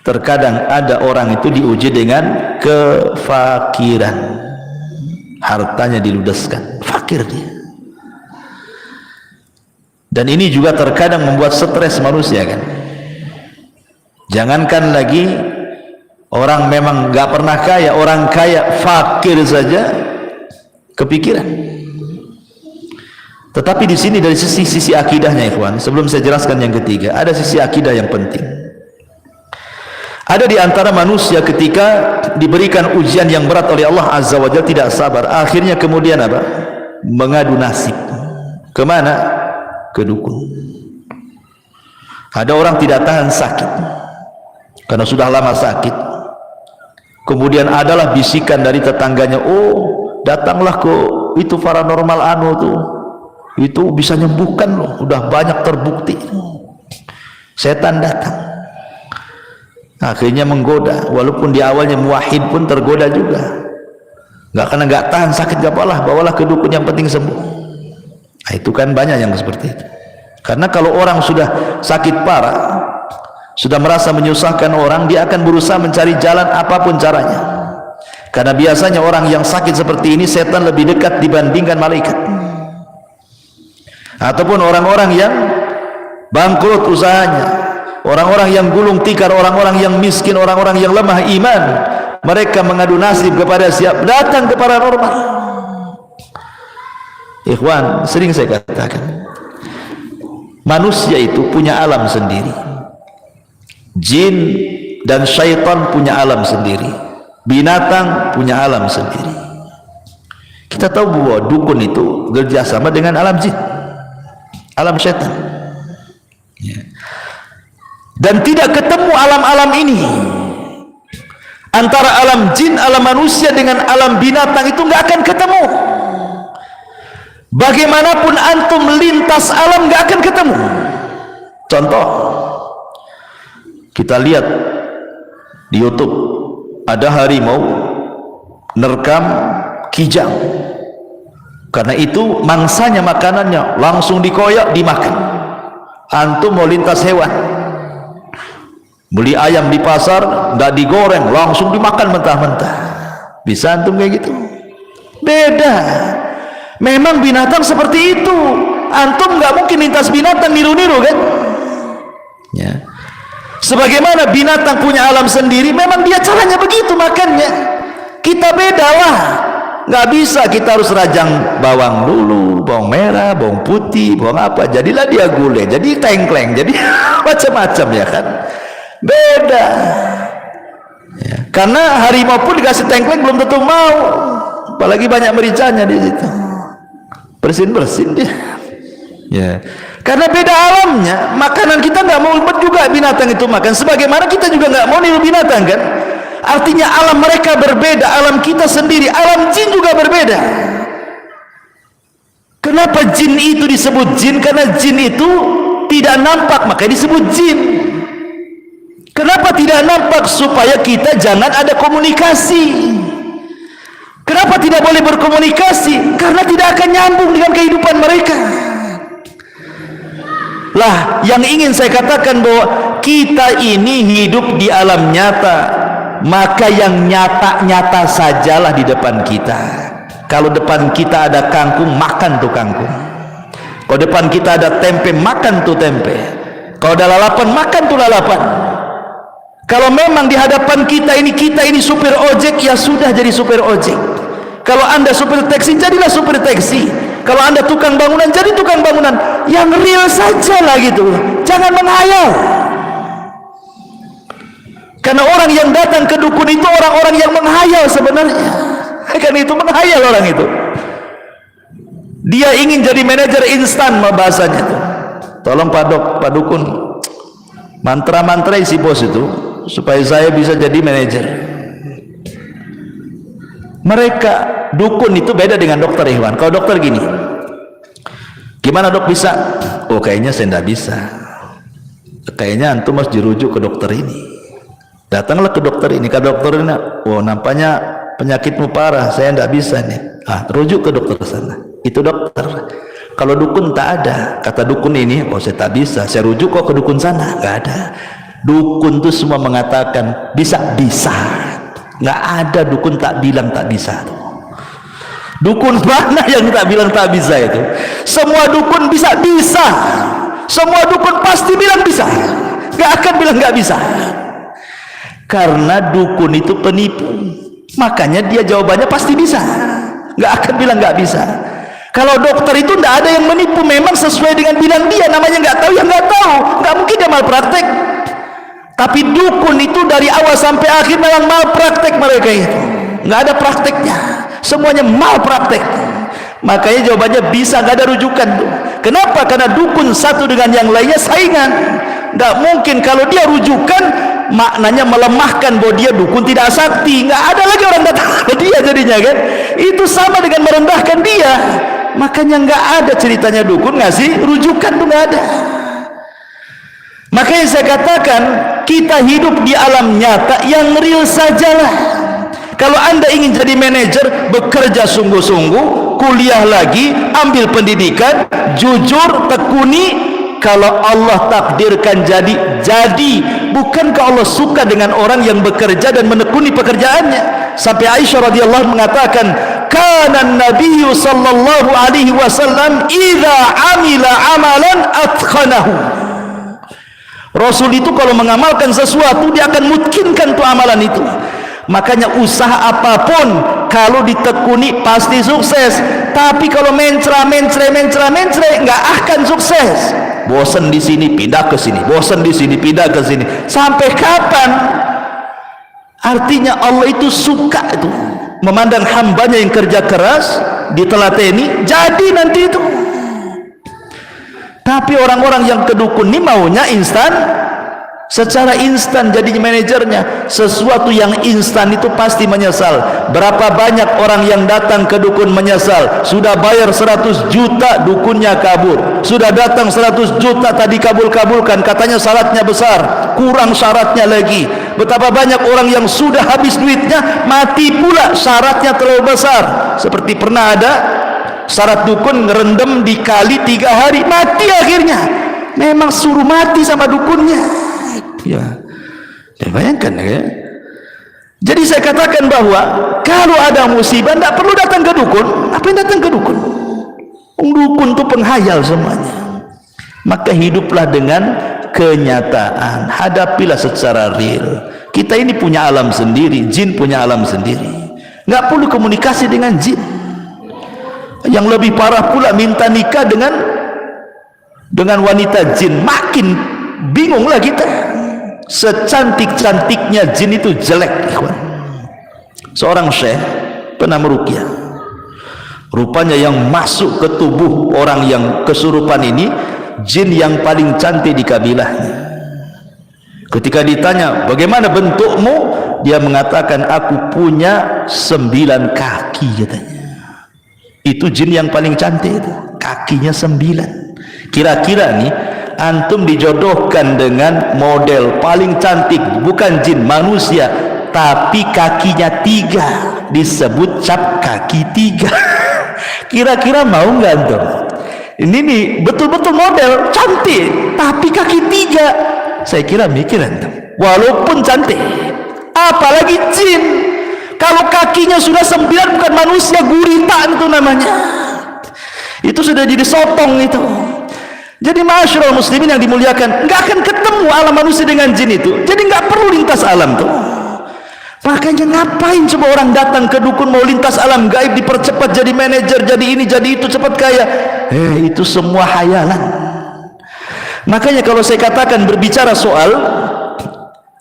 Terkadang ada orang itu diuji dengan kefakiran, hartanya diludeskan, fakir dia. Dan ini juga terkadang membuat stres manusia kan. Jangankan lagi orang memang gak pernah kaya, orang kaya fakir saja kepikiran. Tetapi di sini dari sisi akidahnya ikhwan, sebelum saya jelaskan yang ketiga, ada sisi akidah yang penting. Ada di antara manusia ketika diberikan ujian yang berat oleh Allah Azza wa Jalla tidak sabar, akhirnya kemudian apa? Mengadu nasib. Kemana? Ke dukun. Ada orang tidak tahan sakit karena sudah lama sakit. Kemudian adalah bisikan dari tetangganya, oh datanglah ke itu paranormal anu tuh, itu bisa nyembuhkan loh, udah banyak terbukti. Setan datang. Akhirnya menggoda, walaupun di awalnya muwahhid pun tergoda juga. Karena nggak tahan sakit, gak apalah, bawalah ke dukun, yang penting sembuh. Nah, itu kan banyak yang seperti itu. Karena kalau orang sudah sakit parah, sudah merasa menyusahkan orang, dia akan berusaha mencari jalan apapun caranya. Karena biasanya orang yang sakit seperti ini, setan lebih dekat dibandingkan malaikat. Ataupun orang-orang yang bangkrut usahanya, orang-orang yang gulung tikar, orang-orang yang miskin, orang-orang yang lemah iman, mereka mengadu nasib kepada siap, datang ke paranormal. Ikhwan, sering saya katakan, manusia itu punya alam sendiri, jin dan syaitan punya alam sendiri, binatang punya alam sendiri. Kita tahu bahwa dukun itu kerjasama dengan alam jin. alam syaitan. Dan tidak ketemu alam-alam ini. Antara alam jin, alam manusia dengan alam binatang itu nggak akan ketemu. Bagaimanapun antum lintas alam nggak akan ketemu. Contoh, kita lihat di YouTube ada harimau nerkam kijang. Karena itu mangsanya, makanannya langsung dikoyak dimakan. Antum mau lintas hewan, beli ayam di pasar nggak digoreng, langsung dimakan mentah-mentah. Bisa antum kayak gitu? Beda. Memang binatang seperti itu. Antum nggak mungkin lintas binatang niru-niru kan? Ya. Sebagaimana binatang punya alam sendiri, memang dia caranya begitu makannya. Kita beda lah. Nggak bisa kita harus rajang bawang dulu, bawang merah, bawang putih, bawang apa, jadilah dia gulai, jadi tengkleng, jadi macam-macam ya kan. Beda ya. Karena harimau pun dikasih tengkleng belum tentu mau, apalagi banyak mericanya di situ, bersin-bersin dia ya. Karena beda alamnya. Makanan kita nggak mau juga binatang itu makan, sebagaimana kita juga nggak mau niru binatang kan. Artinya alam mereka berbeda, alam kita sendiri, alam jin juga berbeda. Kenapa jin itu disebut jin? Karena jin itu tidak nampak, makanya disebut jin. Kenapa tidak nampak? Supaya kita jangan ada komunikasi. Kenapa tidak boleh berkomunikasi? Karena tidak akan nyambung dengan kehidupan mereka. Lah, yang ingin saya katakan bahwa kita ini hidup di alam nyata. Maka yang nyata-nyata sajalah di depan kita. Kalau depan kita ada kangkung, makan tuh kangkung. Kalau depan kita ada tempe, makan tuh tempe. Kalau ada lalapan, makan tuh lalapan. Kalau memang di hadapan kita ini supir ojek, ya sudah jadi supir ojek. Kalau anda supir taksi, jadilah supir taksi. Kalau anda tukang bangunan, jadi tukang bangunan. Yang real saja lah gitu. Jangan menghayal. Karena orang yang datang ke dukun itu orang-orang yang menghayal sebenarnya. Karena itu menghayal orang itu. Dia ingin jadi manajer instan bahasanya tuh. Tolong Pak Dukun, mantra-mantra si bos itu supaya saya bisa jadi manajer. Mereka dukun itu beda dengan dokter hewan. Kalau dokter gini, gimana dok bisa? Oh kayaknya saya tidak bisa. Kayaknya antum harus dirujuk ke dokter ini. Datanglah ke dokter ini, ke dokter ini. Oh nampaknya penyakitmu parah, saya tidak bisa nih. Rujuk ke dokter sana. Itu dokter. Kalau dukun tak ada. Kata dukun ini, oh saya tak bisa, saya rujuk kok ke dukun sana. Nggak ada. Dukun itu semua mengatakan bisa. Nggak ada dukun tak bilang tak bisa. Dukun mana yang tak bilang tak bisa itu? Semua dukun bisa. Semua dukun pasti bilang bisa. Nggak akan bilang nggak bisa. Karena dukun itu penipu, makanya dia jawabannya pasti bisa, nggak akan bilang nggak bisa. Kalau dokter itu nggak ada yang menipu, memang sesuai dengan bilang dia, namanya nggak tahu ya nggak tahu, nggak mungkin dia malpraktek. Tapi dukun itu dari awal sampai akhir memang malpraktek mereka itu, nggak ada prakteknya, semuanya malpraktek. Makanya jawabannya bisa, nggak ada rujukan tuh. Kenapa? Karena dukun satu dengan yang lainnya saingan. Nggak mungkin kalau dia rujukan, maknanya melemahkan bahwa dia dukun tidak sakti. Nggak ada lagi orang datang ke dia jadinya kan. Itu sama dengan merendahkan dia. Makanya nggak ada ceritanya dukun ngasih rujukan tuh nggak ada. Makanya saya katakan kita hidup di alam nyata yang real sajalah. Kalau anda ingin jadi manajer, bekerja sungguh-sungguh, kuliah lagi, ambil pendidikan, jujur, tekuni. Kalau Allah takdirkan jadi. Bukankah Allah suka dengan orang yang bekerja dan menekuni pekerjaannya? Sampai Aisyah radhiyallahu mengatakan, kana Nabi sallallahu alaihi wasallam idza amila amalan atqanahu. Rasul itu kalau mengamalkan sesuatu, dia akan mungkinkan tuh amalan itu. Makanya usaha apapun kalau ditekuni pasti sukses. Tapi kalau mencra nggak akan sukses. Bosan di sini pindah ke sini, bosan di sini pindah ke sini. Sampai kapan? Artinya Allah itu suka itu memandang hambanya yang kerja keras, ditelateni, jadi nanti itu. Tapi orang-orang yang ke dukun ini maunya instan, secara instan jadi manajernya. Sesuatu yang instan itu pasti menyesal. Berapa banyak orang yang datang ke dukun menyesal, sudah bayar 100 juta dukunnya kabur, sudah datang 100 juta tadi kabul-kabulkan, katanya syaratnya besar, kurang syaratnya lagi. Betapa banyak orang yang sudah habis duitnya, mati pula, syaratnya terlalu besar. Seperti pernah ada syarat dukun ngerendam di kali 3 hari, mati akhirnya. Memang suruh mati sama dukunnya. Ya, bayangkan ya. Jadi saya katakan bahwa kalau ada musibah tidak perlu datang ke dukun. Apa yang datang ke dukun? Dukun itu penghayal semuanya. Maka hiduplah dengan kenyataan, hadapilah secara real. Kita ini punya alam sendiri, jin punya alam sendiri. Nggak perlu komunikasi dengan jin. Yang lebih parah pula minta nikah dengan wanita jin, makin bingunglah kita. Secantik-cantiknya jin itu jelek, ikhwan. Seorang syekh pernah meruqyah. Rupanya yang masuk ke tubuh orang yang kesurupan ini jin yang paling cantik di kabilahnya. Ketika ditanya, bagaimana bentukmu? Dia mengatakan, aku punya 9 kaki, katanya. Itu jin yang paling cantik itu, kakinya 9. Kira-kira nih, antum dijodohkan dengan model paling cantik, bukan jin, manusia, tapi kakinya 3, disebut cap kaki 3. Kira-kira mau nggak antum? Ini nih betul-betul model cantik, tapi kaki 3. Saya kira mikir antum, walaupun cantik, apalagi jin. Kalau kakinya sudah 9, bukan manusia, gurita itu namanya. Itu sudah jadi sotong itu. Jadi ma'asyiral muslimin yang dimuliakan, nggak akan ketemu alam manusia dengan jin itu. Jadi nggak perlu lintas alam tuh. Makanya ngapain coba orang datang ke dukun mau lintas alam gaib, dipercepat jadi manajer, jadi ini, jadi itu, cepat kaya. Itu semua hayalan. Makanya kalau saya katakan berbicara soal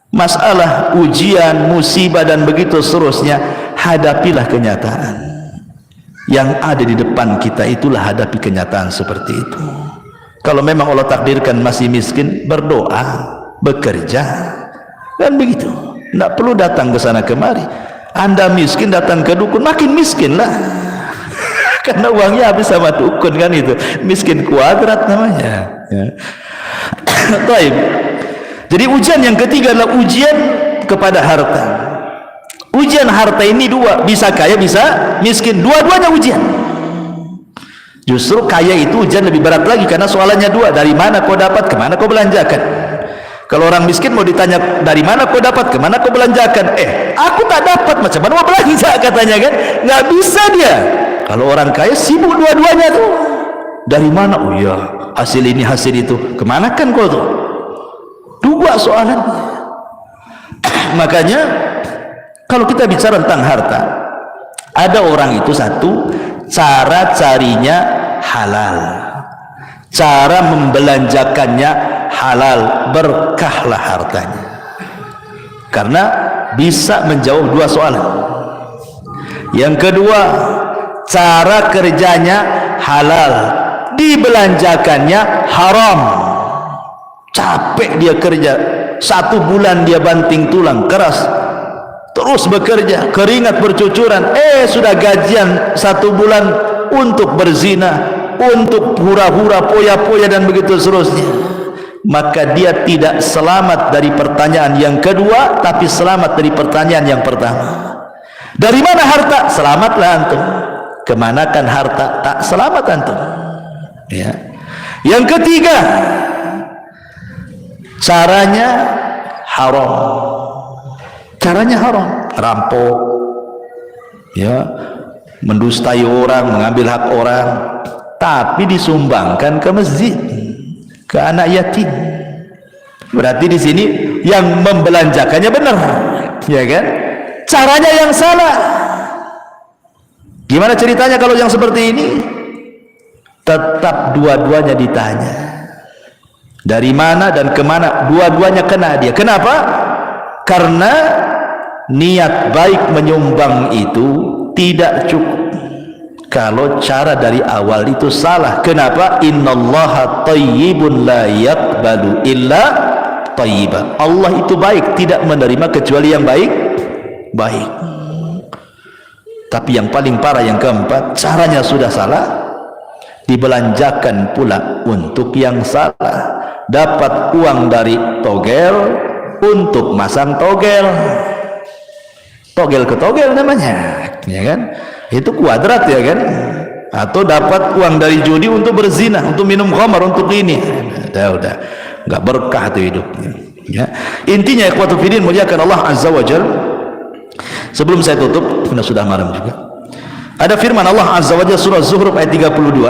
masalah ujian, musibah dan begitu seterusnya, hadapilah kenyataan yang ada di depan kita. Itulah hadapi kenyataan seperti itu. Kalau memang Allah takdirkan masih miskin, berdoa, bekerja, dan begitu. Tidak perlu datang ke sana kemari. Anda miskin datang ke dukun, makin miskin lah. Karena uangnya habis sama dukun kan, itu miskin kuadrat namanya. Ya. Baik. Jadi ujian yang ketiga adalah ujian kepada harta. Ujian harta ini 2, bisa kaya, bisa miskin, dua-duanya ujian. Justru kaya itu ujian lebih berat lagi, karena soalannya 2, dari mana kau dapat, kemana kau belanjakan. Kalau orang miskin mau ditanya dari mana kau dapat, kemana kau belanjakan, aku tak dapat, macam mana mau belanja, katanya kan, nggak bisa dia. Kalau orang kaya sibuk dua-duanya tuh, dari mana, oh iya hasil ini hasil itu, kemana kan kau tuh, 2 soalan. Makanya kalau kita bicara tentang harta, ada orang itu satu, cara carinya halal, cara membelanjakannya halal, berkahlah hartanya, karena bisa menjawab 2 soalan. Yang kedua, cara kerjanya halal, dibelanjakannya haram. Capek dia kerja 1 bulan, dia banting tulang keras, terus bekerja, keringat bercucuran, sudah gajian 1 bulan untuk berzina, untuk hura-hura, poya-poya dan begitu seterusnya. Maka dia tidak selamat dari pertanyaan yang kedua, tapi selamat dari pertanyaan yang pertama. Dari mana harta? Selamatlah antum. Kemanakan harta? Tak selamat antum. Ya. Yang ketiga, caranya haram. Caranya haram, rampok, ya, mendustai orang, mengambil hak orang, tapi disumbangkan ke masjid, ke anak yatim. Berarti di sini yang membelanjakannya benar, ya kan? Caranya yang salah. Gimana ceritanya kalau yang seperti ini? Tetap dua-duanya ditanya. Dari mana dan kemana? Dua-duanya kena dia. Kenapa? Karena niat baik menyumbang itu tidak cukup. kalau cara dari awal itu salah. Kenapa? Innallaha thayyibun la yaqbalu illa thayyiban. Allah itu baik, tidak menerima kecuali yang baik. Tapi yang paling parah yang keempat, caranya sudah salah, dibelanjakan pula untuk yang salah. Dapat uang dari togel untuk masang togel ke togel namanya, ya kan? Itu kuadrat, ya kan? Atau dapat uang dari judi untuk berzina, untuk minum khamar, untuk ini. Udah nggak berkah tuh hidupnya, ya. Intinya ikhwatul fillah muliakan Allah azza wajalla. Sebelum saya tutup, sudah malam juga, ada firman Allah azza wajalla surah Zuhruf ayat 32.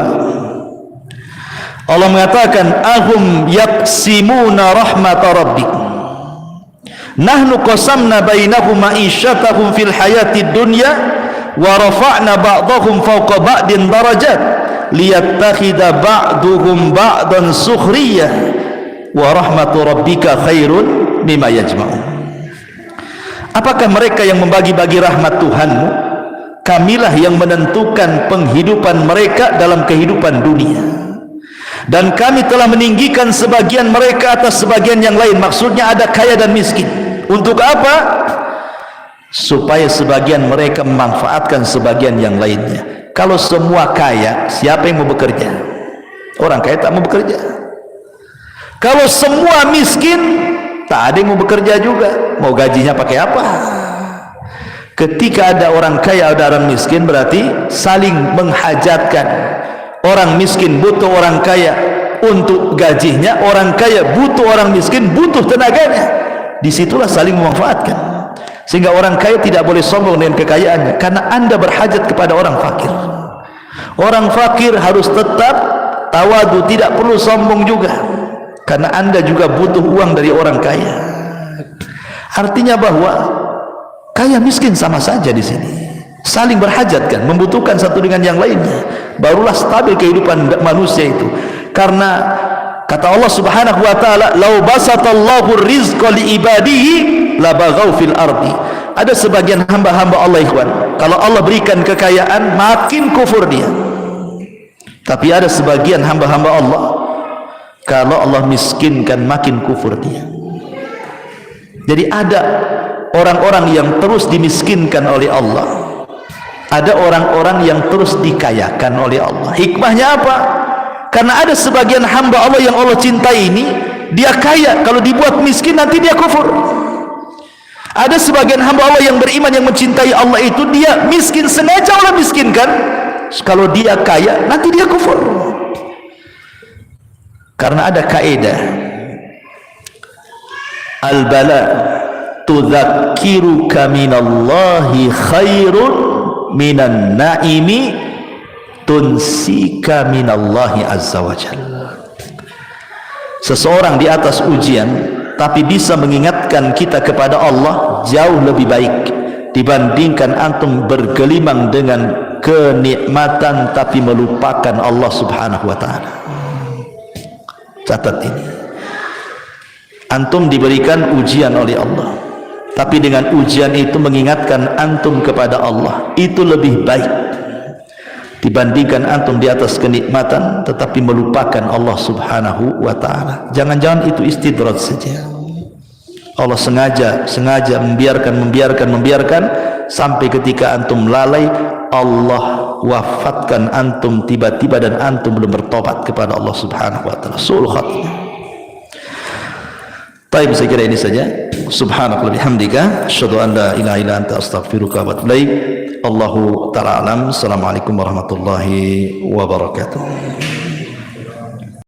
Allah mengatakan, ahum yaqsimuna rahmata rabbik nahnu qasamna bainahum ma'isyatahum fil hayatid dunya wa rafa'na ba'dahum fawqa ba'din darajat liyattakhidha ba'duhum ba'dan sukhriyah wa rahmatu rabbika khairun mimma yajma'un. Apakah mereka yang membagi-bagi rahmat Tuhanmu? Kamilah yang menentukan penghidupan mereka dalam kehidupan dunia, dan kami telah meninggikan sebagian mereka atas sebagian yang lain. Maksudnya ada kaya dan miskin. Untuk apa? Supaya sebagian mereka memanfaatkan sebagian yang lainnya. Kalau semua kaya, siapa yang mau bekerja? Orang kaya tak mau bekerja. Kalau semua miskin, tak ada yang mau bekerja juga. Mau gajinya pakai apa? Ketika ada orang kaya, ada orang miskin, berarti saling menghajatkan. Orang miskin butuh orang kaya untuk gajinya, orang kaya butuh orang miskin, butuh tenaganya. Disitulah saling memanfaatkan. Sehingga orang kaya tidak boleh sombong dengan kekayaannya, karena Anda berhajat kepada orang fakir. Orang fakir harus tetap tawadu, tidak perlu sombong juga, karena Anda juga butuh uang dari orang kaya. Artinya bahwa kaya miskin sama saja di sini, saling berhajatkan, membutuhkan satu dengan yang lainnya. Barulah stabil kehidupan manusia itu. Karena kata Allah subhanahu wa ta'ala, lau basatallahu rizqa li ibadihi labaghaw fil ardi. Ada sebagian hamba-hamba Allah, ikhwan, kalau Allah berikan kekayaan makin kufur dia. Tapi ada sebagian hamba-hamba Allah, kalau Allah miskinkan makin kufur dia. Jadi ada orang-orang yang terus dimiskinkan oleh Allah, ada orang-orang yang terus dikayakan oleh Allah. Hikmahnya apa? Karena ada sebagian hamba Allah yang Allah cintai ini, dia kaya, kalau dibuat miskin nanti dia kufur. Ada sebagian hamba Allah yang beriman, yang mencintai Allah itu, dia miskin, sengaja Allah miskinkan. Kalau dia kaya nanti dia kufur. Karena ada kaidah, al-bala tudzakiruka minallahi khairun minan naimi tunsika minallahi azza wa jalla. Seseorang di atas ujian tapi bisa mengingatkan kita kepada Allah jauh lebih baik dibandingkan antum bergelimang dengan kenikmatan tapi melupakan Allah subhanahu wa ta'ala. Catat ini, antum diberikan ujian oleh Allah, tapi dengan ujian itu mengingatkan antum kepada Allah, itu lebih baik dibandingkan antum di atas kenikmatan tetapi melupakan Allah subhanahu wa ta'ala. Jangan-jangan itu istidraj saja. Allah sengaja membiarkan sampai ketika antum lalai, Allah wafatkan antum tiba-tiba dan antum belum bertobat kepada Allah subhanahu wa ta'ala. Su'ul khatimah. Baik, saya kira ini saja. Subhanallah bihamdika asyhadu an la ilaha illa anta astaghfiruka wa atubu ilaik. Allahu ta'ala alam. Assalamualaikum warahmatullahi wabarakatuh.